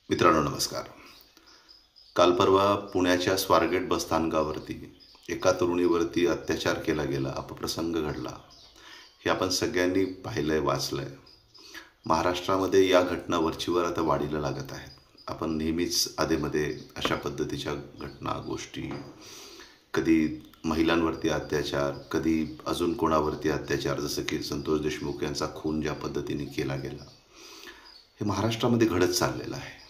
मित्रांनो नमस्कार. काल परवा पुण्याच्या स्वारगेट बसस्थानकावरती एका तरुणीवरती अत्याचार केला गेला, अपप्रसंग घडला. हे आपण सगळ्यांनी पाहिलंय, वाचलंय. महाराष्ट्रामध्ये या घटना वरचीवर आता वाढीला लागत आहेत. आपण नेहमीच आधेमध्ये अशा पद्धतीच्या घटना, गोष्टी, कधी महिलांवरती अत्याचार, कधी अजून कोणावरती अत्याचार, जसं की संतोष देशमुख यांचा खून ज्या पद्धतीने केला गेला, हे महाराष्ट्रामध्ये घडत चाललेलं आहे.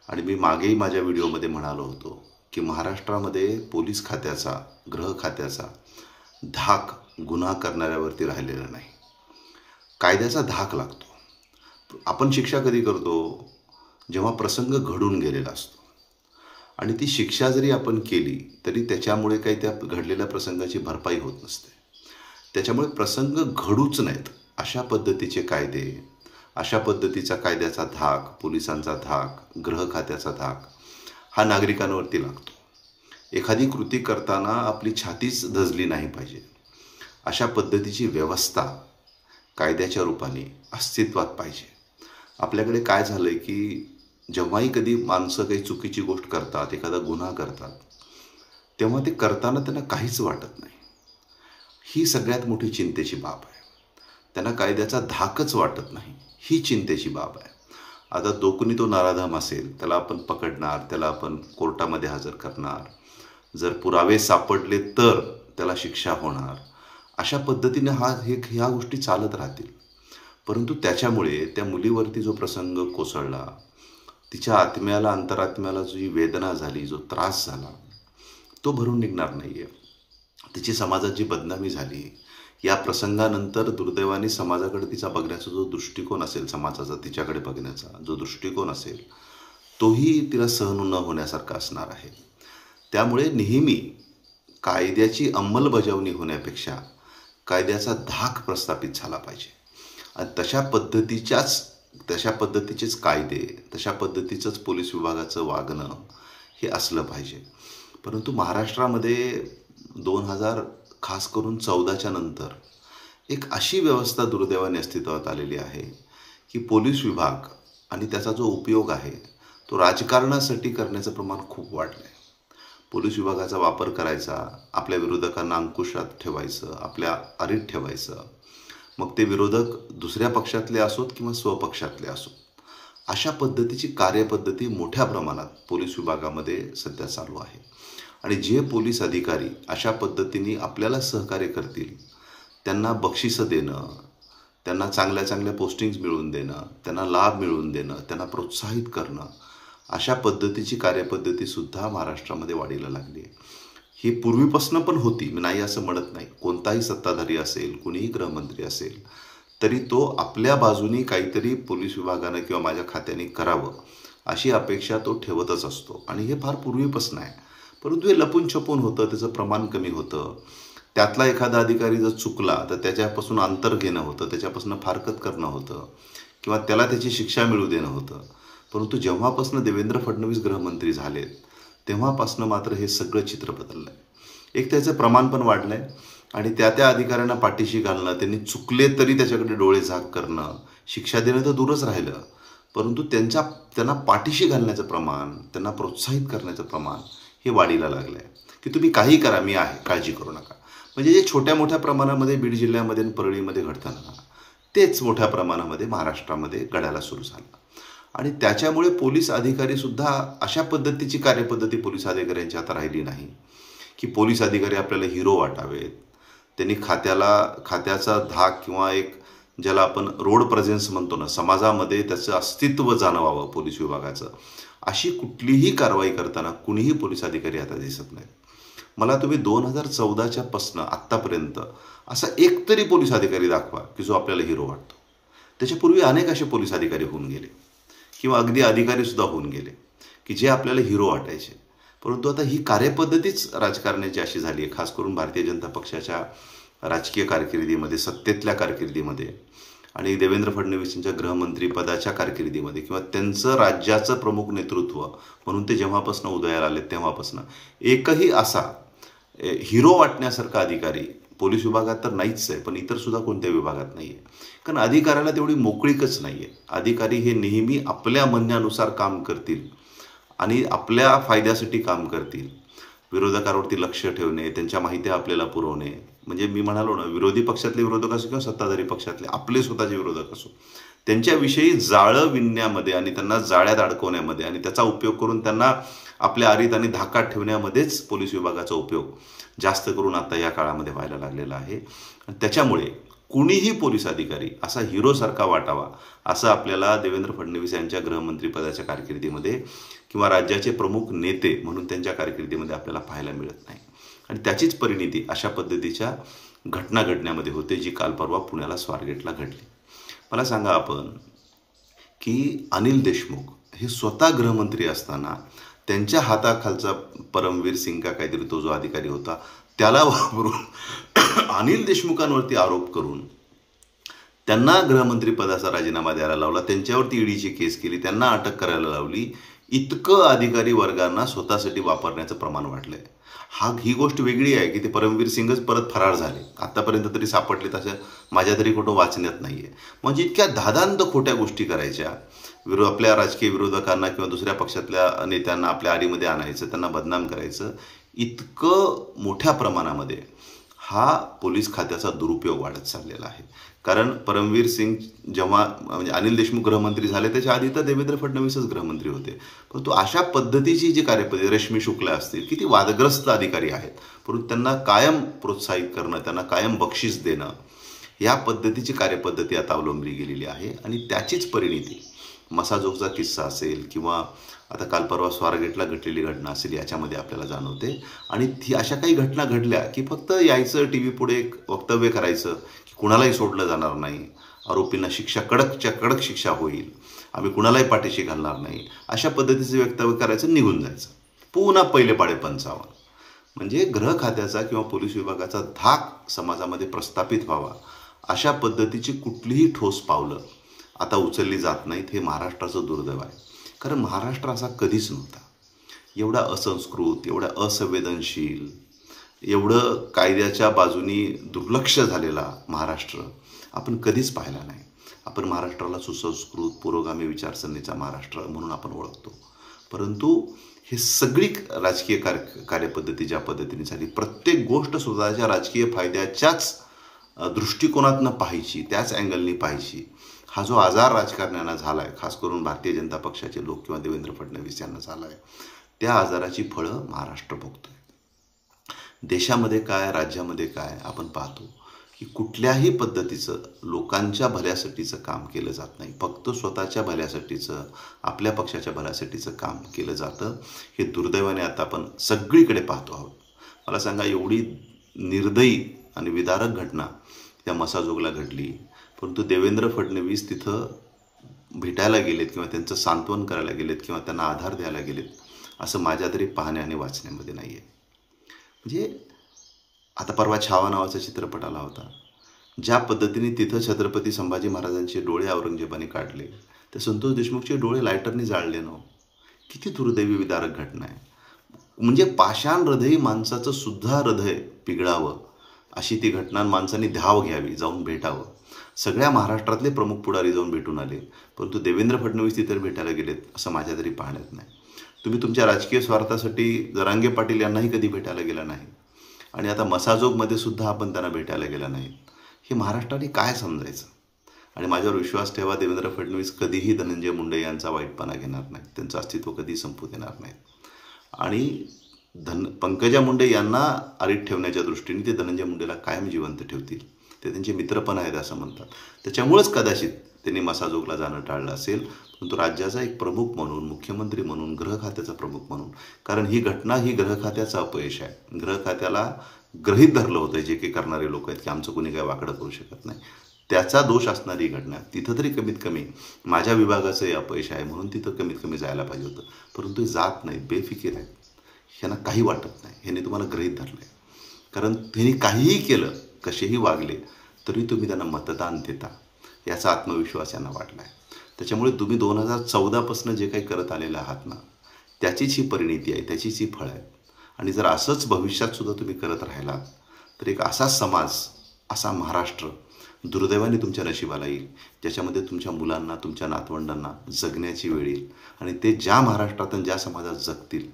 आणि मी मागेही माझ्या व्हिडिओमध्ये म्हणालो होतो की महाराष्ट्रामध्ये पोलीस खात्याचा, गृह खात्याचा धाक गुन्हा करणाऱ्यावरती राहिलेला नाही. कायद्याचा धाक लागतो. आपण शिक्षा कधी करतो? जेव्हा प्रसंग घडून गेलेला असतो. आणि ती शिक्षा जरी आपण केली तरी त्याच्यामुळे काही त्या घडलेल्या प्रसंगाची भरपाई होत नसते. त्याच्यामुळे प्रसंग घडूच नयेत अशा पद्धतीचे कायदे, अशा पद्धतीचा कायद्याचा धाक, पोलिसांचा धाक, गृह खात्याचा धाक हा नागरिकांवरती लागतो. एखादी कृती करताना आपली छातीच धजली नाही पाहिजे. अशा पद्धतीची व्यवस्था कायद्याच्या रूपाने अस्तित्वात पाहिजे. आपल्याकडे काय झालं आहे की जेव्हाही कधी माणसं काही चुकीची गोष्ट करतात, एखादा गुन्हा करतात, तेव्हा ते करताना त्यांना काहीच वाटत नाही. ही सगळ्यात मोठी चिंतेची बाब आहे. त्यांना कायद्याचा धाकच वाटत नाही, ही चिंतेची बाब आहे. आता दोकुनी तो नराधम असेल, त्याला आपण पकडणार, त्याला आपण कोर्टामध्ये हजर करणार, जर पुरावे सापडले तर त्याला शिक्षा होणार. अशा पद्धतीने ह्या गोष्टी चालत राहतील. परंतु त्याच्यामुळे त्या मुलीवरती जो प्रसंग कोसळला, तिच्या आत्म्याला, अंतरात्म्याला जी वेदना झाली, जो त्रास झाला, तो भरून निघणार नाही आहे. तिची समाजात जी बदनामी झाली, या प्रसंगानंतर दुर्दैवाने समाजाकडे तिचा बघण्याचा जो दृष्टिकोन असेल, समाजाचा तिच्याकडे बघण्याचा जो दृष्टिकोन असेल, तोही तिला सहन न होण्यासारखा असणार आहे. त्यामुळे नेहमी कायद्याची अंमलबजावणी होण्यापेक्षा कायद्याचा धाक प्रस्थापित झाला पाहिजे. आणि तशा पद्धतीचेच कायदे, तशा पद्धतीचंच पोलीस विभागाचं वागणं हे असलं पाहिजे. परंतु महाराष्ट्रामध्ये 2000 खास करून 14च्या नंतर एक अशी व्यवस्था दुर्दैवाने अस्तित्वात आलेली आहे की पोलीस विभाग आणि त्याचा जो उपयोग आहे तो राजकारणासाठी करण्याचं प्रमाण खूप वाढलं आहे. पोलीस विभागाचा वापर करायचा, आपल्या विरोधकांना अंकुशात ठेवायचं, आपल्या आरीत ठेवायचं. मग ते विरोधक दुसऱ्या पक्षातले असोत किंवा स्वपक्षातले असोत, अशा पद्धतीची कार्यपद्धती मोठ्या प्रमाणात पोलीस विभागामध्ये सध्या चालू आहे. आणि जे पोलीस अधिकारी अशा पद्धतीने आपल्याला सहकार्य करतील, त्यांना बक्षिसं देणं, त्यांना चांगल्या चांगल्या पोस्टिंग्स मिळवून देणं, त्यांना लाभ मिळवून देणं, त्यांना प्रोत्साहित करणं, अशा पद्धतीची कार्यपद्धतीसुद्धा महाराष्ट्रामध्ये वाढीला लागली आहे. ही पूर्वीपासून पण होती, मी नाही असं म्हणत नाही. कोणताही सत्ताधारी असेल, कुणीही गृहमंत्री असेल, तरी तो आपल्या बाजूनी काहीतरी पोलीस विभागानं किंवा माझ्या खात्याने करावं अशी अपेक्षा तो ठेवतच असतो. आणि हे फार पूर्वीपासून आहे. परंतु हे लपून छपून होतं, त्याचं प्रमाण कमी होतं. त्यातला एखादा अधिकारी जर चुकला तर त्याच्यापासून अंतर घेणं होतं, त्याच्यापासून फारकत करणं होतं किंवा त्याला त्याची शिक्षा मिळू देणं होतं. परंतु जेव्हापासून देवेंद्र फडणवीस गृहमंत्री झालेत, तेव्हापासून मात्र हे सगळं चित्र बदललं आहे. एक त्याचं प्रमाण पण वाढलं आहे आणि त्या अधिकाऱ्यांना पाठीशी घालणं, त्यांनी चुकले तरी त्याच्याकडे डोळे झाक करणं, शिक्षा देणं तर दूरच राहिलं, परंतु त्यांना पाठीशी घालण्याचं प्रमाण, त्यांना प्रोत्साहित करण्याचं प्रमाण हे वाढीला लागलं आहे की तुम्ही काही करा, मी आहे, काळजी करू नका. म्हणजे जे छोट्या मोठ्या प्रमाणामध्ये बीड जिल्ह्यामध्ये आणि परळीमध्ये घडतं ना, तेच मोठ्या प्रमाणामध्ये महाराष्ट्रामध्ये घडायला सुरू झालं. आणि त्याच्यामुळे पोलीस अधिकारीसुद्धा अशा पद्धतीची कार्यपद्धती पोलीस अधिकाऱ्यांची आता राहिली नाही की पोलीस अधिकारी आपल्याला हिरो वाटावेत. त्यांनी खात्याचा धाक किंवा एक ज्याला आपण रोड प्रेझेन्स म्हणतो ना, समाजामध्ये त्याचं अस्तित्व जाणवावं पोलीस विभागाचं, अशी कुठलीही कारवाई करताना कुणीही पोलीस अधिकारी आता दिसत नाहीत. मला तुम्ही 2014च्या पासून आत्तापर्यंत असा एक तरी पोलीस अधिकारी दाखवा की जो आपल्याला हिरो वाटतो. त्याच्यापूर्वी अनेक असे पोलीस अधिकारी होऊन गेले किंवा अगदी अधिकारीसुद्धा होऊन गेले की जे आपल्याला हिरो वाटायचे. परंतु आता ही कार्यपद्धतीच राजकारणाची अशी झाली आहे, खास करून भारतीय जनता पक्षाच्या राजकीय कारकिर्दीमध्ये, सत्तेतल्या कारकिर्दीमध्ये आणि देवेंद्र फडणवीसांच्या गृहमंत्री पदाच्या कारकिर्दीमध्ये किंवा त्यांचं राज्याचं प्रमुख नेतृत्व म्हणून ते जेव्हापासून उदयाला आले तेव्हापासून एकही असा हिरो वाटण्यासारखा अधिकारी पोलीस विभागात तर नाहीच आहे, पण इतर सुद्धा कोणत्या विभागात नाही आहे. कारण अधिकाऱ्याला तेवढी मोकळीकच नाही आहे. अधिकारी हे नेहमी आपल्या म्हणण्यानुसार काम करतील आणि आपल्या फायद्यासाठी काम करतील. विरोधकांवरती लक्ष ठेवणे, त्यांच्या माहिती आपल्याला पुरवणे, म्हणजे मी म्हणालो ना, विरोधी पक्षातले विरोधक असो किंवा सत्ताधारी पक्षातले आपले स्वतःचे विरोधक असो, त्यांच्याविषयी जाळं विणण्यामध्ये आणि त्यांना जाळ्यात अडकवण्यामध्ये आणि त्याचा उपयोग करून त्यांना आपल्या आरीत आणि धाकात ठेवण्यामध्येच पोलीस विभागाचा उपयोग जास्त करून आता या काळामध्ये व्हायला लागलेला आहे. त्याच्यामुळे कुणीही पोलीस अधिकारी असा हिरोसारखा वाटावा असं आपल्याला देवेंद्र फडणवीस यांच्या गृहमंत्रीपदाच्या कारकिर्दीमध्ये किंवा राज्याचे प्रमुख नेते म्हणून त्यांच्या कारकिर्दीमध्ये आपल्याला पाहायला मिळत नाही. आणि त्याचीच परिणिती अशा पद्धतीच्या घटना घडण्यामध्ये होते, जी काल परवा पुण्याला स्वारगेटला घडली. मला सांगा आपण की अनिल देशमुख हे स्वतः गृहमंत्री असताना त्यांच्या हाताखालचा परमवीर सिंग का काहीतरी तो जो अधिकारी होता त्याला वापरून अनिल देशमुखांवरती आरोप करून त्यांना गृहमंत्री पदाचा राजीनामा द्यायला लावला, त्यांच्यावरती ईडीची केस केली, त्यांना अटक करायला लावली. इतकं अधिकारी वर्गांना स्वतःसाठी वापरण्याचं प्रमाण वाढलंय. ही गोष्ट वेगळी आहे की ते परमवीर सिंगच परत फरार झाले, आतापर्यंत तरी सापडले, तसं माझ्या तरी कुठं वाचण्यात नाहीये. म्हणजे इतक्या धादांत खोट्या गोष्टी करायच्या, आपल्या राजकीय विरोधकांना किंवा दुसऱ्या पक्षातल्या नेत्यांना आपल्या आडीमध्ये आणायचं, त्यांना बदनाम करायचं, इतकं मोठ्या प्रमाणामध्ये हा पोलीस खात्याचा दुरुपयोग वाढत चाललेला आहे. कारण परमवीर सिंग जेव्हा म्हणजे अनिल देशमुख गृहमंत्री झाले त्याच्या आधी तर देवेंद्र फडणवीसच गृहमंत्री होते, परंतु अशा पद्धतीची जी कार्यपद्धती, रश्मी शुक्ला असतील, किती वादग्रस्त अधिकारी आहेत, परंतु त्यांना कायम प्रोत्साहित करणं, त्यांना कायम बक्षीस देणं, या पद्धतीची कार्यपद्धती आता अवलंबली गेलेली आहे. आणि त्याचीच परिणिती मसाजोगचा किस्सा असेल किंवा आता काल परवा स्वारगेटला घडलेली घटना असेल याच्यामध्ये आपल्याला जाणवते. आणि अशा काही घटना घडल्या की फक्त यायचं टी व्ही पुढे एक वक्तव्य करायचं की कुणालाही सोडलं जाणार नाही, आरोपींना शिक्षा कडकच्या कडक शिक्षा होईल, आम्ही कुणालाही पाठीशी घालणार नाही, अशा पद्धतीचं वक्तव्य करायचं, निघून जायचं, पुन्हा पहिले पाडे 55. म्हणजे गृह खात्याचा किंवा पोलीस विभागाचा धाक समाजामध्ये प्रस्थापित व्हावा अशा पद्धतीची कुठलीही ठोस पावलं आता उचलली जात नाहीत. हे महाराष्ट्राचं दुर्दैव आहे. कारण महाराष्ट्र असा कधीच नव्हता, एवढा असंस्कृत, एवढा असंवेदनशील, एवढं कायद्याच्या बाजूनी दुर्लक्ष झालेला महाराष्ट्र आपण कधीच पाहिला नाही. आपण महाराष्ट्राला सुसंस्कृत, पुरोगामी विचारसरणीचा महाराष्ट्र म्हणून आपण ओळखतो. परंतु हे सगळी राजकीय कार्यपद्धती ज्या पद्धतीने झाली, प्रत्येक गोष्ट स्वतःच्या राजकीय फायद्याच्याच दृष्टिकोनातनं पाहायची, त्याच अँगलनी पाहायची, हा जो आजार राजकारण्यांना झाला आहे, खास करून भारतीय जनता पक्षाचे लोक किंवा देवेंद्र फडणवीस यांना झाला आहे, त्या आजाराची फळं महाराष्ट्र भोगतोय. देशामध्ये काय, राज्यामध्ये काय आपण पाहतो की कुठल्याही पद्धतीचं लोकांच्या भल्यासाठीचं काम केलं जात नाही, फक्त स्वतःच्या भल्यासाठीचं, आपल्या पक्षाच्या भल्यासाठीचं काम केलं जातं. हे दुर्दैवाने आता आपण सगळीकडे पाहतो आहोत. मला सांगा, एवढी निर्दयी आणि विदारक घटना त्या मसाजोगला घडली, परंतु देवेंद्र फडणवीस तिथं भेटायला गेलेत किंवा त्यांचं सांत्वन करायला गेलेत किंवा त्यांना आधार द्यायला गेलेत असं माझ्या तरी पाहण्या आणि वाचण्यामध्ये नाही आहे. म्हणजे आता परवा छावा नावाचा चित्रपट आला होता, ज्या पद्धतीने तिथं छत्रपती संभाजी महाराजांचे डोळे औरंगजेबाने काढले, ते संतोष देशमुखचे डोळे लायटरने जाळले ना. किती दुर्दैवी विदारक घटना आहे. म्हणजे पाषाण हृदयी माणसाचं सुद्धा हृदय पिघळावं अशी ती घटना, माणसांनी धाव घ्यावी, जाऊन भेटावं. सगळ्या महाराष्ट्रातले प्रमुख पुढारी जाऊन भेटून आले, परंतु देवेंद्र फडणवीस तिथे भेटायला गेलेत असं माझ्या तरी पाहण्यात नाही. तुम्ही तुमच्या राजकीय स्वार्थासाठी जरांगे पाटील यांनाही कधी भेटायला गेला नाही आणि आता मसाजोगमध्ये सुद्धा आपण त्यांना भेटायला गेला नाही. हे महाराष्ट्राने काय समजायचं? आणि माझ्यावर विश्वास ठेवा, देवेंद्र फडणवीस कधीही धनंजय मुंडे यांचा वाईटपणा घेणार नाही, त्यांचं अस्तित्व कधी संपू देणार नाही. आणि पंकजा मुंडे यांना आरीत ठेवण्याच्या दृष्टीने ते धनंजय मुंडेला कायम जिवंत ठेवतील. ते त्यांचे मित्र पण आहेत असं म्हणतात. त्याच्यामुळेच कदाचित त्यांनी मसाजोगला जाणं टाळलं असेल. परंतु राज्याचा एक प्रमुख म्हणून, मुख्यमंत्री म्हणून, गृह खात्याचा प्रमुख म्हणून, कारण ही घटना ही गृह खात्याचं अपयश आहे. गृह खात्याला गृहीत धरलं होतं जे काही करणारे लोक आहेत की आमचं कोणी काय वाकडं करू शकत नाही, त्याचा दोष असणारी घटना. तिथं तरी कमीत कमी माझ्या विभागाचं हे अपयश आहे म्हणून तिथं कमीत कमी जायला पाहिजे होतं. परंतु जात नाहीत, बेफिकीर आहेत, ह्यांना काही वाटत नाही, ह्यांनी तुम्हाला गृहीत धरलं आहे. कारण त्यांनी काहीही केलं, कसेही वागले तरी तुम्ही त्यांना मतदान देता याचा आत्मविश्वास यांना वाढला आहे. त्याच्यामुळे तुम्ही 2014पासून जे काही करत आलेले आहात ना, त्याचीच ही परिणिती आहे, त्याचीच ही फळ आहे. आणि जर असंच भविष्यात सुद्धा तुम्ही करत राहिलात तर एक असा समाज, असा महाराष्ट्र दुर्दैवाने तुमच्या नशिबाला येईल, ज्याच्यामध्ये तुमच्या मुलांना, तुमच्या नातवंडांना जगण्याची वेळ येईल. आणि ते ज्या महाराष्ट्रात आणि ज्या समाजात जगतील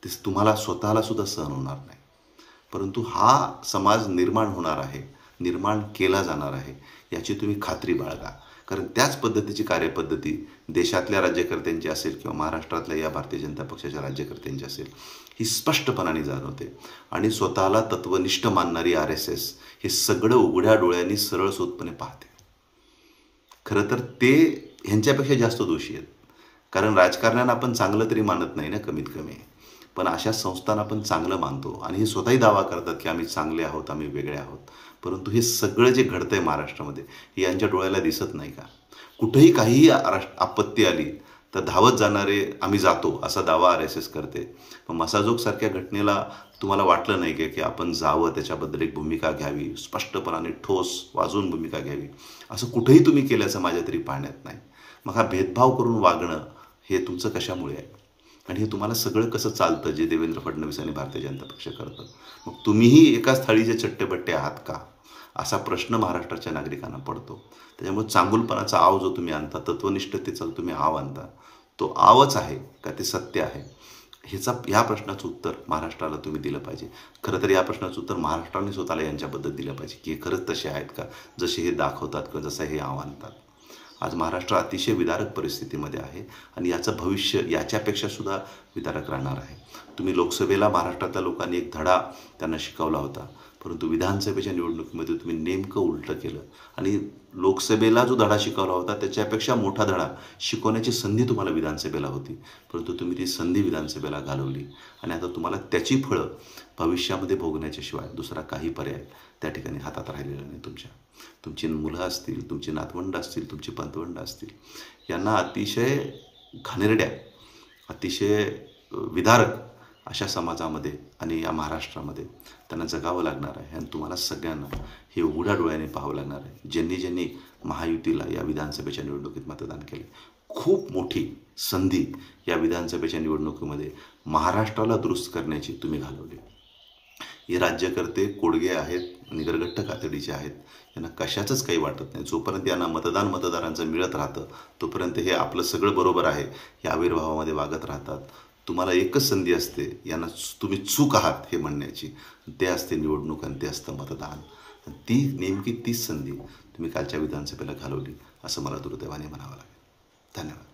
ते तुम्हाला स्वतःला सुद्धा सहन होणार नाही. परंतु हा समाज निर्माण होणार आहे, निर्माण केला जाणार आहे, याची तुम्ही खात्री बाळगा. कारण त्याच पद्धतीची कार्यपद्धती देशातल्या राज्यकर्त्यांची असेल किंवा महाराष्ट्रातल्या या भारतीय जनता पक्षाच्या राज्यकर्त्यांची असेल, ही स्पष्टपणाने जाणवते. आणि स्वतःला तत्वनिष्ठ मानणारी RSS हे सगळं उघड्या डोळ्यांनी सरळ सोतपणे पाहते. खरं तर ते ह्यांच्यापेक्षा जास्त दोषी आहेत. कारण राजकारण्यांना आपण चांगलं तरी मानत नाही ना, कमीत कमी. पण अशा संस्थांना आपण चांगलं मानतो आणि हे स्वतःही दावा करतात की आम्ही चांगले आहोत, आम्ही वेगळे आहोत. परंतु हे सगळं जे घडतंय महाराष्ट्रामध्ये हे यांच्या डोळ्याला दिसत नाही का? कुठेही काहीही आपत्ती आली तर धावत जाणारे आम्ही जातो असा दावा RSS करते. पण मसाजोगसारख्या घटनेला तुम्हाला वाटलं नाही की आपण जावं, त्याच्याबद्दल एक भूमिका घ्यावी, स्पष्टपणाने ठोस वाजून भूमिका घ्यावी, असं कुठेही तुम्ही केल्याचं माझ्या तरी पाहण्यात नाही. मग हा भेदभाव करून वागणं हे तुमचं कशामुळे आहे? आणि हे तुम्हाला सगळं कसं चालतं जे देवेंद्र फडणवीस आणि भारतीय जनता पक्ष करतं? मग तुम्हीही एकाच थाळीचे चट्टेबट्टे आहात का, असा प्रश्न महाराष्ट्राच्या नागरिकांना पडतो. त्याच्यामुळे चांगुलपणाचा आव जो तुम्ही आणता, तत्वनिष्ठतेचा तुम्ही आव आणता, तो आवच आहे का ते सत्य आहे? ह्या प्रश्नाचं उत्तर महाराष्ट्राला तुम्ही दिलं पाहिजे. खरं तर या प्रश्नाचं उत्तर महाराष्ट्राने स्वतःला यांच्याबद्दल दिलं पाहिजे की हे खरंच तसे आहेत का, जसे हे दाखवतात किंवा जसं हे आव आणतात. आज महाराष्ट्र अतिशय विदारक परिस्थितीमध्ये आहे आणि याचं भविष्य याच्यापेक्षा सुद्धा विदारक राहणार आहे. तुम्ही लोकसभेला महाराष्ट्रातल्या लोकांनी एक धडा त्यांना शिकवला होता, परंतु विधानसभेच्या निवडणुकीमध्ये तुम्ही नेमकं उलटं केलं. आणि लोकसभेला जो धडा शिकवला होता त्याच्यापेक्षा मोठा धडा शिकवण्याची संधी तुम्हाला विधानसभेला होती, परंतु तुम्ही ती संधी विधानसभेला घालवली. आणि आता तुम्हाला त्याची फळं भविष्यामध्ये भोगण्याच्याशिवाय दुसरा काही पर्याय त्या ठिकाणी हातात राहिलेला नाही. तुमची मुलं असतील, तुमची नातवंडं असतील, तुमची पतवंडं असतील, यांना अतिशय घाणेरड्या, अतिशय विदारक अशा समाजामध्ये आणि या महाराष्ट्रामध्ये त्यांना जगावं लागणार आहे. आणि तुम्हाला सगळ्यांना हे उघड्या डोळ्याने पाहावं लागणार आहे. ज्यांनी महायुतीला या विधानसभेच्या निवडणुकीत मतदान केले, खूप मोठी संधी या विधानसभेच्या निवडणुकीमध्ये महाराष्ट्राला दुरुस्त करण्याची तुम्ही घालवली. हे राज्यकर्ते कोडगे आहेत, निगरगट्ट कातडीचे आहेत, यांना कशाचंच काही वाटत नाही. जोपर्यंत यांना मतदारांचं मिळत राहतं तोपर्यंत हे आपलं सगळं बरोबर आहे या आविर्भावामध्ये वागत राहतात. तुम्हाला एकच संधी असते यांना तुम्ही चूक आहात हे म्हणण्याची, ते असते निवडणूक आणि ते असतं मतदान. नेमकी तीच संधी तुम्ही कालच्या विधानसभेला घालवली असं मला दुर्दैवाने म्हणावं लागेल. धन्यवाद.